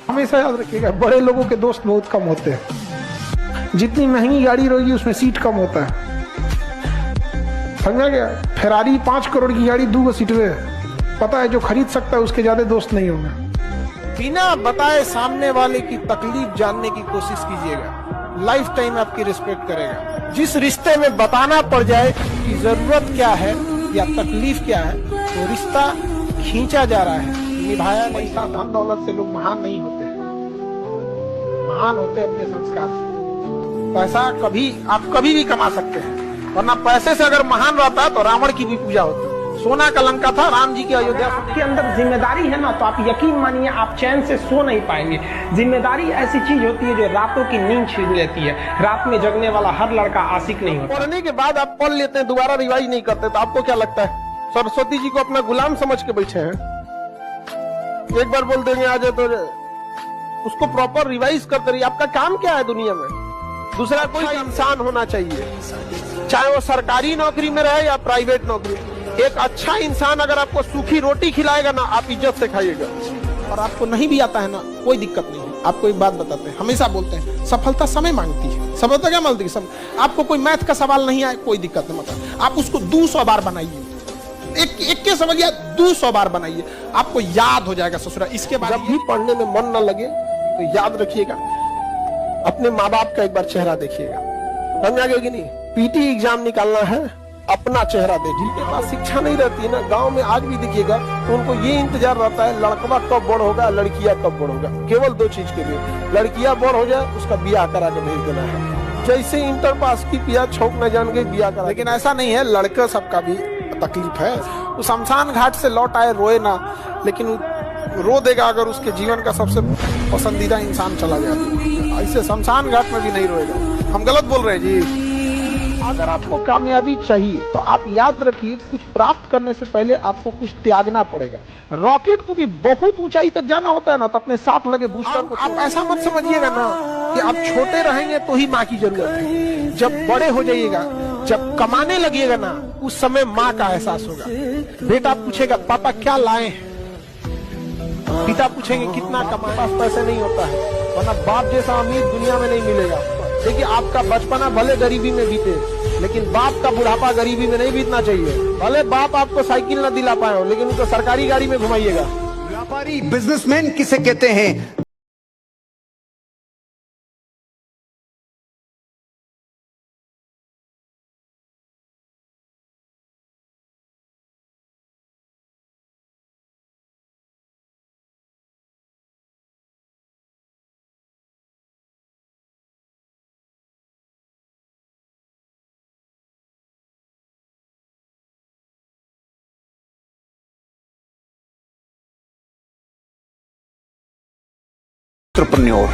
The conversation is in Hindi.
हमेशा याद रखिएगा, बड़े लोगों के दोस्त बहुत कम होते हैं। जितनी महंगी गाड़ी रहेगी उसमें सीट कम होता है, समझा गया। फेरारी 5 करोड़ की गाड़ी 2 सीट में, पता है जो खरीद सकता है उसके ज्यादा दोस्त नहीं होंगे। बिना बताए सामने वाले की तकलीफ जानने की कोशिश कीजिएगा, लाइफ टाइम आपकी रिस्पेक्ट करेगा। जिस रिश्ते में बताना पड़ जाए कि जरूरत क्या है या तकलीफ क्या है, तो रिश्ता खींचा जा रहा है, निभाया नहीं। पैसा धन दौलत से लोग महान नहीं होते, महान होते अपने संस्कार से। पैसा आप कभी भी कमा सकते हैं, वरना पैसे से अगर महान रहता है तो रावण की भी पूजा होती है। सोना का लंका था, राम जी की अयोध्या। आपके अंदर जिम्मेदारी है ना, तो आप यकीन मानिए आप चैन से सो नहीं पाएंगे। जिम्मेदारी ऐसी चीज होती है जो रातों की नींद छीन लेती है। रात में जगने वाला हर लड़का आशिक नहीं होता। पढ़ने के बाद आप पढ़ लेते हैं, दोबारा रिवाइज नहीं करते, तो आपको क्या लगता है सरस्वती जी को अपना गुलाम समझ के बैठे हैं? एक बार बोल देंगे आ जाए तो उसको प्रॉपर रिवाइज करते रहिए। आपका काम क्या है दुनिया में? दूसरा कोई इंसान होना चाहिए, चाहे वो सरकारी नौकरी में रहे या प्राइवेट नौकरी। एक अच्छा इंसान अगर आपको सूखी रोटी खिलाएगा ना, आप इज्जत से खाइएगा। और आपको नहीं भी आता है ना, कोई दिक्कत नहीं है। आपको एक बात बताते हैं, हमेशा बोलते हैं सफलता समय मांगती है। सफलता क्या मांगती है? आपको कोई मैथ का सवाल नहीं आए, कोई दिक्कत नहीं, मतलब आप उसको 200 बार बनाइए, एक के समझिए 200 बार बनाइए, आपको याद हो जाएगा ससुरा। इसके बाद जब भी पढ़ने में मन न लगे तो याद रखिएगा, अपने माँ बाप का एक बार चेहरा देखिएगा, समझ गए कि नहीं? पीटी एग्जाम निकालना है, अपना चेहरा देखिए। जिनके पास शिक्षा नहीं रहती है ना, गांव में आज भी देखिएगा तो उनको ये इंतजार रहता है लड़कवा कब बड़ होगा, लड़कियां कब बड़ होगा। केवल 2 चीज के लिए, लड़कियां बड़ हो जाए उसका ब्याह करा के भेज देना है। जैसे इंटर पास की पिया छौक न जान गई, ब्याह करा। लेकिन ऐसा नहीं है, लड़का सबका भी तकलीफ है। वो शमशान घाट से लौट आए, रोए ना, लेकिन रो देगा अगर उसके जीवन का सबसे पसंदीदा इंसान चला जाए। ऐसे शमशान घाट में भी नहीं रोएगा। हम गलत बोल रहे हैं जी? अगर आपको कामयाबी चाहिए तो आप याद रखिए, कुछ प्राप्त करने से पहले आपको कुछ त्यागना पड़ेगा। रॉकेट को भी बहुत ऊंचाई तक जाना होता है ना, तो अपने साथ लगे बूस्टर को। आप ऐसा मत समझिएगा ना कि आप छोटे रहेंगे तो ही माँ की जरूरत है। जब बड़े हो जाइएगा, जब कमाने लगिएगा ना, उस समय माँ का एहसास होगा। बेटा पूछेगा पापा क्या लाए हैं, पिता पूछेंगे कितना कमाए। पास पैसे नहीं होता है, वरना बाप जैसा अमीर दुनिया में नहीं मिलेगा। देखिए आपका बचपना भले गरीबी में बीते, लेकिन बाप का बुढ़ापा गरीबी में नहीं बीतना चाहिए। भले बाप आपको साइकिल न दिला पाए हो, लेकिन उनको सरकारी गाड़ी में घुमाइएगा। व्यापारी बिजनेसमैन किसे कहते हैं? एंटरप्रेन्योर